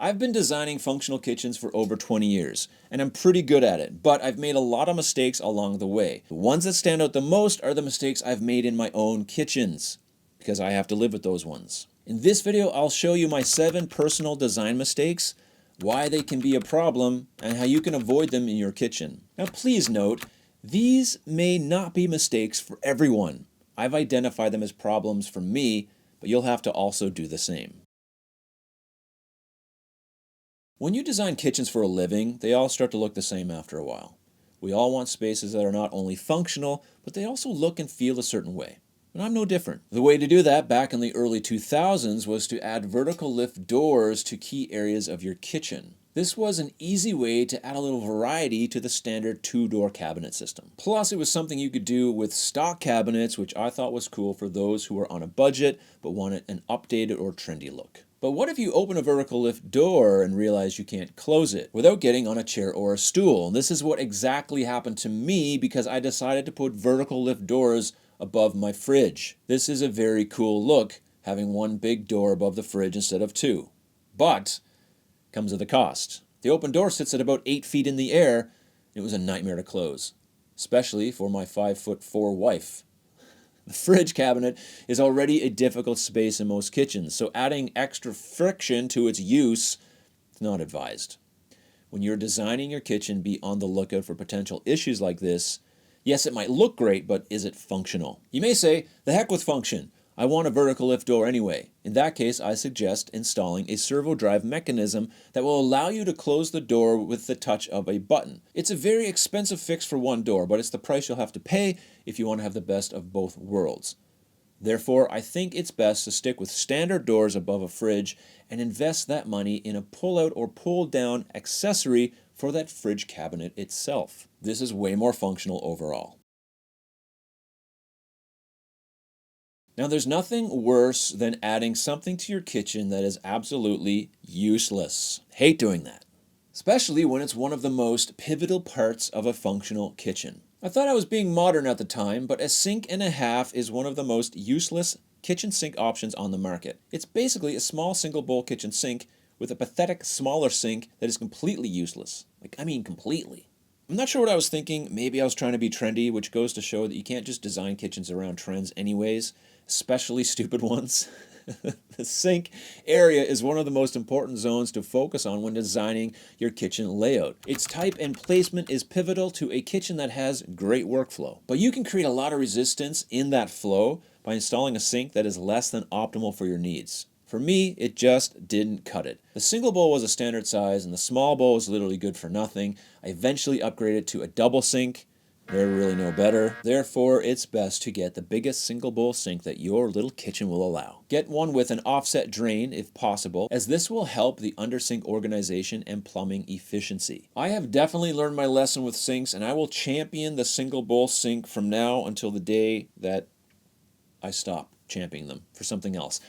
I've been designing functional kitchens for over 20 years, and I'm pretty good at it, but I've made a lot of mistakes along the way. The ones that stand out the most are the mistakes I've made in my own kitchens, because I have to live with those ones. In this video, I'll show you my 7 personal design mistakes, why they can be a problem, and how you can avoid them in your kitchen. Now please note, these may not be mistakes for everyone. I've identified them as problems for me, but you'll have to also do the same. When you design kitchens for a living, they all start to look the same after a while. We all want spaces that are not only functional, but they also look and feel a certain way. And I'm no different. The way to do that back in the early 2000s was to add vertical lift doors to key areas of your kitchen. This was an easy way to add a little variety to the standard 2-door cabinet system. Plus, it was something you could do with stock cabinets, which I thought was cool for those who were on a budget but wanted an updated or trendy look. But what if you open a vertical lift door and realize you can't close it without getting on a chair or a stool? And this is what exactly happened to me because I decided to put vertical lift doors above my fridge. This is a very cool look, having one big door above the fridge instead of 2. But comes at a cost. The open door sits at about 8 feet in the air, and it was a nightmare to close, especially for my 5'4" wife. The fridge cabinet is already a difficult space in most kitchens, so adding extra friction to its use is not advised. When you're designing your kitchen, be on the lookout for potential issues like this. Yes, it might look great, but is it functional? You may say, the heck with function. I want a vertical lift door anyway. In that case, I suggest installing a servo drive mechanism that will allow you to close the door with the touch of a button. It's a very expensive fix for one door, but it's the price you'll have to pay if you want to have the best of both worlds. Therefore, I think it's best to stick with standard doors above a fridge and invest that money in a pull-out or pull-down accessory for that fridge cabinet itself. This is way more functional overall. Now, there's nothing worse than adding something to your kitchen that is absolutely useless. Hate doing that, especially when it's one of the most pivotal parts of a functional kitchen. I thought I was being modern at the time, but a sink and a half is one of the most useless kitchen sink options on the market. It's basically a small single bowl kitchen sink with a pathetic smaller sink that is completely useless. Completely. I'm not sure what I was thinking. Maybe I was trying to be trendy, which goes to show that you can't just design kitchens around trends anyways, especially stupid ones. The sink area is one of the most important zones to focus on when designing your kitchen layout. Its type and placement is pivotal to a kitchen that has great workflow. But you can create a lot of resistance in that flow by installing a sink that is less than optimal for your needs. For me, it just didn't cut it. The single bowl was a standard size and the small bowl was literally good for nothing. I eventually upgraded to a double sink. They're really no better. Therefore, it's best to get the biggest single bowl sink that your little kitchen will allow. Get one with an offset drain if possible, as this will help the undersink organization and plumbing efficiency. I have definitely learned my lesson with sinks, and I will champion the single bowl sink from now until the day that I stop championing them for something else.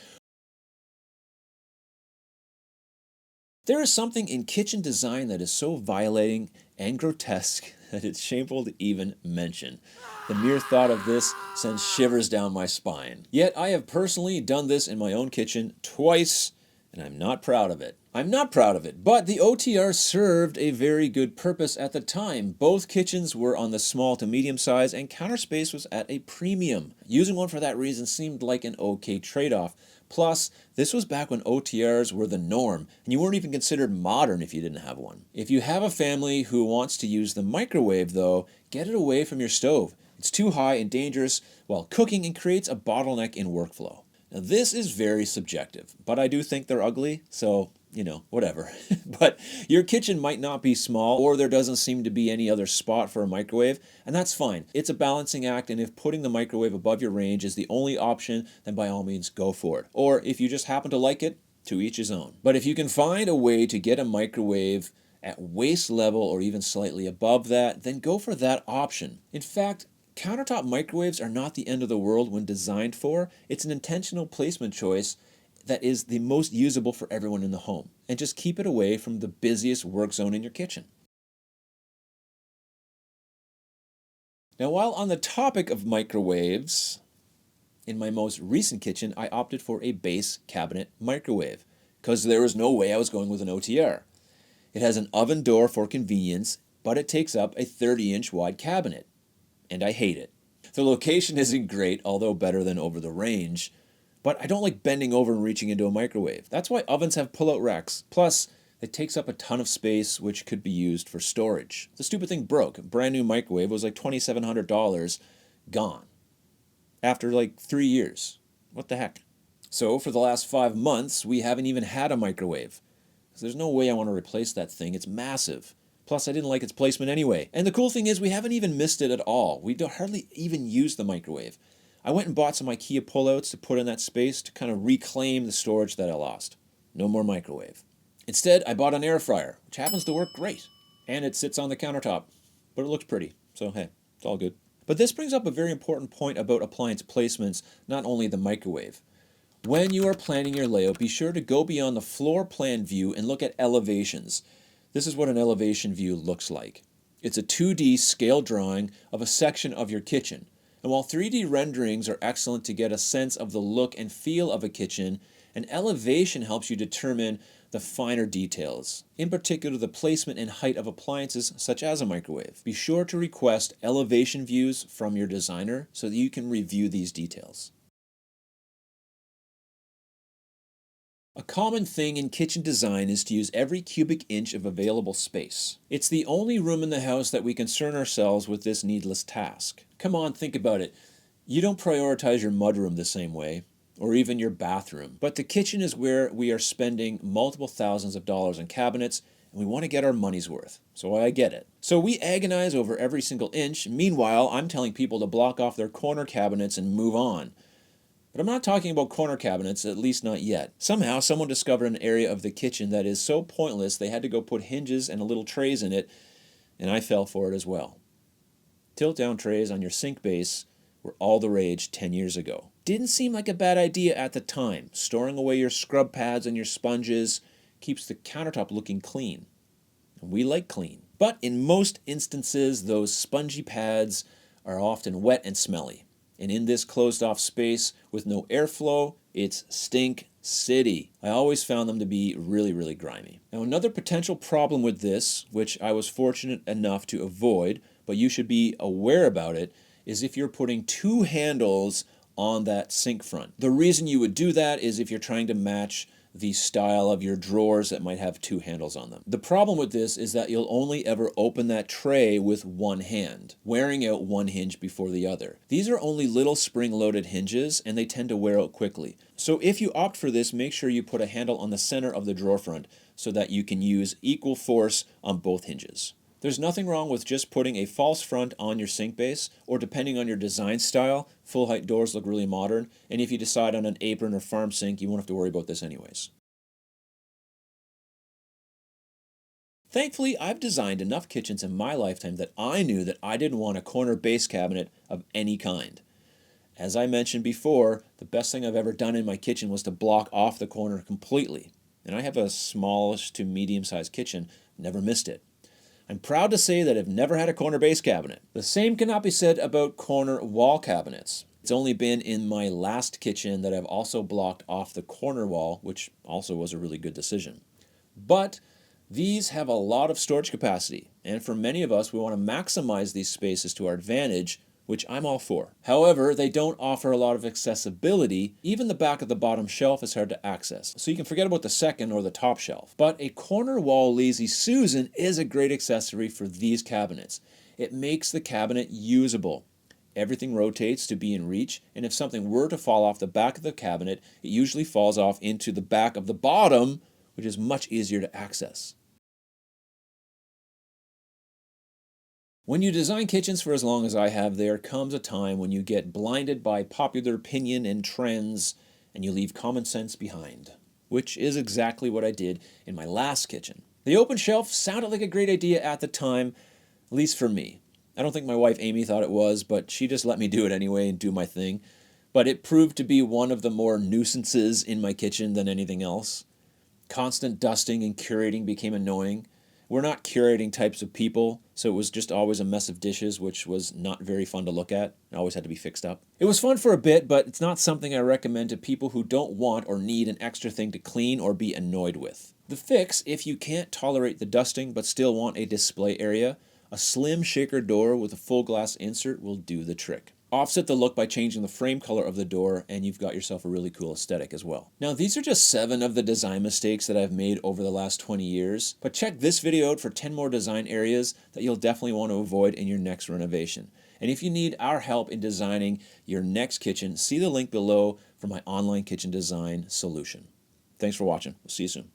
There is something in kitchen design that is so violating and grotesque that it's shameful to even mention. The mere thought of this sends shivers down my spine. Yet I have personally done this in my own kitchen twice, and I'm not proud of it. But the OTR served a very good purpose at the time. Both kitchens were on the small to medium size, and counter space was at a premium. Using one for that reason seemed like an okay trade-off. Plus, this was back when OTRs were the norm, and you weren't even considered modern if you didn't have one. If you have a family who wants to use the microwave, though, get it away from your stove. It's too high and dangerous while cooking and creates a bottleneck in workflow. Now, this is very subjective, but I do think they're ugly, so whatever. But your kitchen might not be small, or there doesn't seem to be any other spot for a microwave, and that's fine. It's a balancing act, and if putting the microwave above your range is the only option, then by all means go for it. Or if you just happen to like it, to each his own. But if you can find a way to get a microwave at waist level or even slightly above that, then go for that option. In fact, countertop microwaves are not the end of the world when designed for. It's an intentional placement choice that is the most usable for everyone in the home. And just keep it away from the busiest work zone in your kitchen. Now, while on the topic of microwaves, in my most recent kitchen, I opted for a base cabinet microwave. because there was no way I was going with an OTR. It has an oven door for convenience, but it takes up a 30-inch wide cabinet, and I hate it. The location isn't great, although better than over the range, but I don't like bending over and reaching into a microwave. That's why ovens have pull-out racks. Plus, it takes up a ton of space, which could be used for storage. The stupid thing broke. A brand new microwave was like $2,700, gone. After like 3 years. What the heck? So for the last 5 months, we haven't even had a microwave. There's no way I want to replace that thing. It's massive. Plus, I didn't like its placement anyway. And the cool thing is we haven't even missed it at all. We hardly even use the microwave. I went and bought some IKEA pullouts to put in that space to kind of reclaim the storage that I lost. No more microwave. Instead, I bought an air fryer, which happens to work great. And it sits on the countertop. But it looks pretty. So hey, it's all good. But this brings up a very important point about appliance placements, not only the microwave. When you are planning your layout, be sure to go beyond the floor plan view and look at elevations. This is what an elevation view looks like. It's a 2D scale drawing of a section of your kitchen. And while 3D renderings are excellent to get a sense of the look and feel of a kitchen, an elevation helps you determine the finer details, in particular the placement and height of appliances such as a microwave. Be sure to request elevation views from your designer so that you can review these details. A common thing in kitchen design is to use every cubic inch of available space. It's the only room in the house that we concern ourselves with this needless task. Come on, think about it. You don't prioritize your mudroom the same way, or even your bathroom. But the kitchen is where we are spending multiple thousands of dollars on cabinets, and we want to get our money's worth. So I get it. So we agonize over every single inch. Meanwhile, I'm telling people to block off their corner cabinets and move on. But I'm not talking about corner cabinets, at least not yet. Somehow, someone discovered an area of the kitchen that is so pointless they had to go put hinges and little trays in it, and I fell for it as well. Tilt-down trays on your sink base were all the rage 10 years ago. Didn't seem like a bad idea at the time. Storing away your scrub pads and your sponges keeps the countertop looking clean. And we like clean. But in most instances, those spongy pads are often wet and smelly. And in this closed-off space with no airflow, it's stink city. I always found them to be really, really grimy. Now, another potential problem with this, which I was fortunate enough to avoid, but you should be aware about it, is if you're putting two handles on that sink front. The reason you would do that is if you're trying to match the style of your drawers that might have two handles on them. The problem with this is that you'll only ever open that tray with one hand, wearing out one hinge before the other. These are only little spring-loaded hinges, and they tend to wear out quickly. So if you opt for this, make sure you put a handle on the center of the drawer front so that you can use equal force on both hinges. There's nothing wrong with just putting a false front on your sink base, or depending on your design style, full height doors look really modern, and if you decide on an apron or farm sink, you won't have to worry about this anyways. Thankfully, I've designed enough kitchens in my lifetime that I knew that I didn't want a corner base cabinet of any kind. As I mentioned before, the best thing I've ever done in my kitchen was to block off the corner completely, and I have a smallish to medium-sized kitchen, never missed it. I'm proud to say that I've never had a corner base cabinet. The same cannot be said about corner wall cabinets. It's only been in my last kitchen that I've also blocked off the corner wall, which also was a really good decision. But these have a lot of storage capacity, and for many of us, we want to maximize these spaces to our advantage, which I'm all for. However, they don't offer a lot of accessibility. Even the back of the bottom shelf is hard to access, so you can forget about the second or the top shelf. But a corner wall Lazy Susan is a great accessory for these cabinets. It makes the cabinet usable. Everything rotates to be in reach, and if something were to fall off the back of the cabinet, it usually falls off into the back of the bottom, which is much easier to access. When you design kitchens for as long as I have, there comes a time when you get blinded by popular opinion and trends, and you leave common sense behind, which is exactly what I did in my last kitchen. The open shelf sounded like a great idea at the time, at least for me. I don't think my wife Amy thought it was, but she just let me do it anyway and do my thing. But it proved to be one of the more nuisances in my kitchen than anything else. Constant dusting and curating became annoying. We're not curating types of people, so it was just always a mess of dishes, which was not very fun to look at. It always had to be fixed up. It was fun for a bit, but it's not something I recommend to people who don't want or need an extra thing to clean or be annoyed with. The fix, if you can't tolerate the dusting but still want a display area, a slim shaker door with a full glass insert will do the trick. Offset the look by changing the frame color of the door, and you've got yourself a really cool aesthetic as well. Now, these are just 7 of the design mistakes that I've made over the last 20 years, but check this video out for 10 more design areas that you'll definitely want to avoid in your next renovation. And if you need our help in designing your next kitchen, see the link below for my online kitchen design solution. Thanks for watching. We'll see you soon.